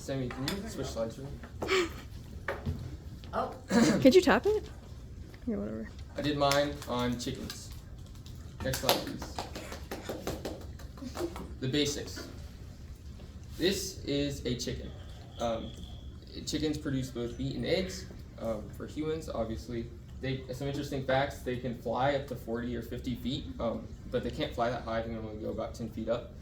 Sammy, can you switch slides for me? Oh. Could you tap it? Yeah, whatever. I did mine on chickens. Next slide, please. The basics. This is a chicken. Chickens produce both meat and eggs. For humans, obviously, some interesting facts. They can fly up to 40 or 50 feet, but they can't fly that high. They can only go about 10 feet up.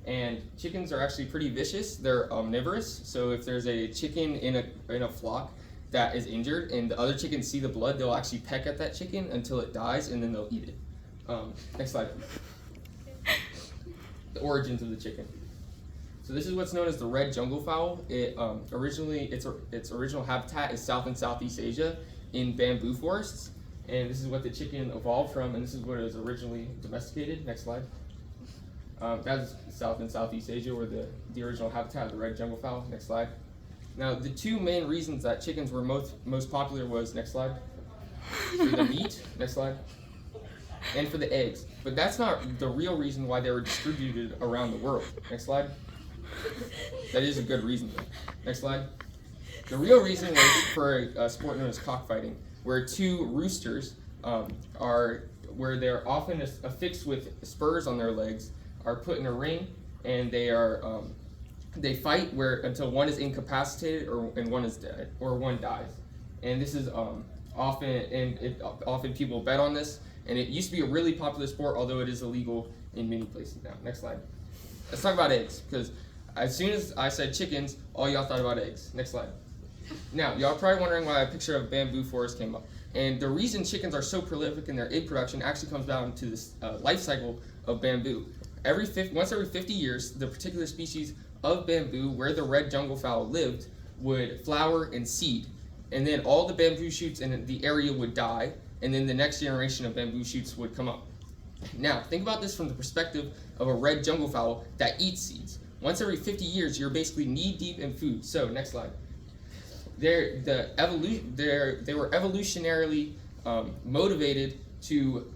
And chickens are actually pretty vicious. They're omnivorous. So if there's a chicken in a flock that is injured and the other chickens see the blood, they'll actually peck at that chicken until it dies, and then they'll eat it. Next slide, please. The origins of the chicken. So this is what's known as the red jungle fowl. Its original habitat is South and Southeast Asia in bamboo forests, and this is what the chicken evolved from, and this is where it was originally domesticated. Next slide. That's South and Southeast Asia, where the original habitat of the red jungle fowl. Next slide. Now, the two main reasons that chickens were most popular was, next slide, for the meat, next slide, and for the eggs. But that's not the real reason why they were distributed around the world. Next slide. That is a good reason, though. Next slide. The real reason was for a sport known as cockfighting, where two roosters where they're often affixed with spurs on their legs, are put in a ring, and they fight until one is incapacitated and one is dead, or one dies. And this is often people bet on this, and it used to be a really popular sport, although it is illegal in many places now. Next slide. Let's talk about eggs, because as soon as I said chickens, all y'all thought about eggs. Next slide. Now, y'all are probably wondering why a picture of bamboo forest came up. And the reason chickens are so prolific in their egg production actually comes down to this life cycle of bamboo. Once every 50 years, the particular species of bamboo where the red jungle fowl lived would flower and seed. And then all the bamboo shoots in the area would die, and then the next generation of bamboo shoots would come up. Now, think about this from the perspective of a red jungle fowl that eats seeds. Once every 50 years, you're basically knee-deep in food. So, next slide. They were evolutionarily motivated to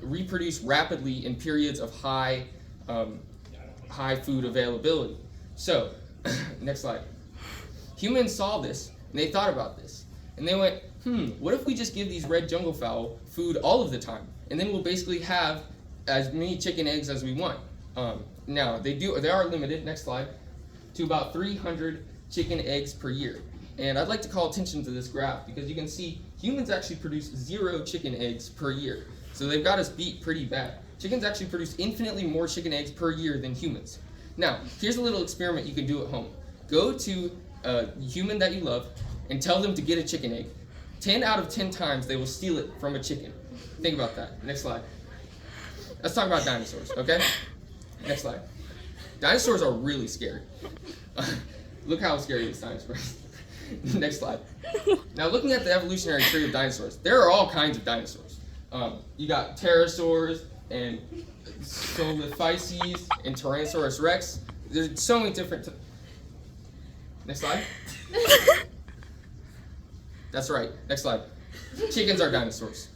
reproduce rapidly in periods of high food availability. So, next slide. Humans saw this, and they thought about this. And they went, what if we just give these red jungle fowl food all of the time? And then we'll basically have as many chicken eggs as we want. Now, they are limited, next slide, to about 300 chicken eggs per year. And I'd like to call attention to this graph, because you can see humans actually produce 0 chicken eggs per year. So they've got us beat pretty bad. Chickens actually produce infinitely more chicken eggs per year than humans. Now, here's a little experiment you can do at home. Go to a human that you love and tell them to get a chicken egg. 10 out of 10 times they will steal it from a chicken. Think about that. Next slide. Let's talk about dinosaurs, okay? Next slide. Dinosaurs are really scary. Look how scary this dinosaur is. Next slide. Now, looking at the evolutionary tree of dinosaurs, there are all kinds of dinosaurs. You got pterosaurs and Solithices and Tyrannosaurus rex. There's so many different. Next slide. That's right. Next slide. Chickens are dinosaurs.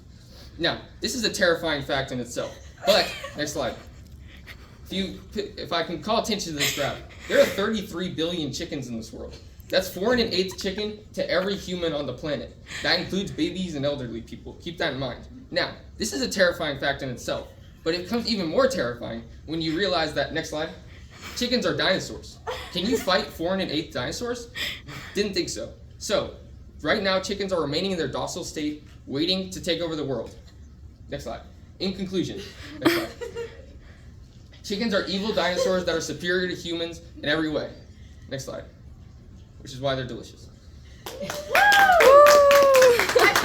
Now, this is a terrifying fact in itself. But next slide. If I can call attention to this graph, there are 33 billion chickens in this world. That's 4 1/8 chicken to every human on the planet. That includes babies and elderly people. Keep that in mind. Now, this is a terrifying fact in itself, but it becomes even more terrifying when you realize that, next slide, chickens are dinosaurs. Can you fight 4 1/8 dinosaurs? Didn't think so. So, right now, chickens are remaining in their docile state, waiting to take over the world. Next slide. In conclusion, next slide. Chickens are evil dinosaurs that are superior to humans in every way. Next slide. Which is why they're delicious.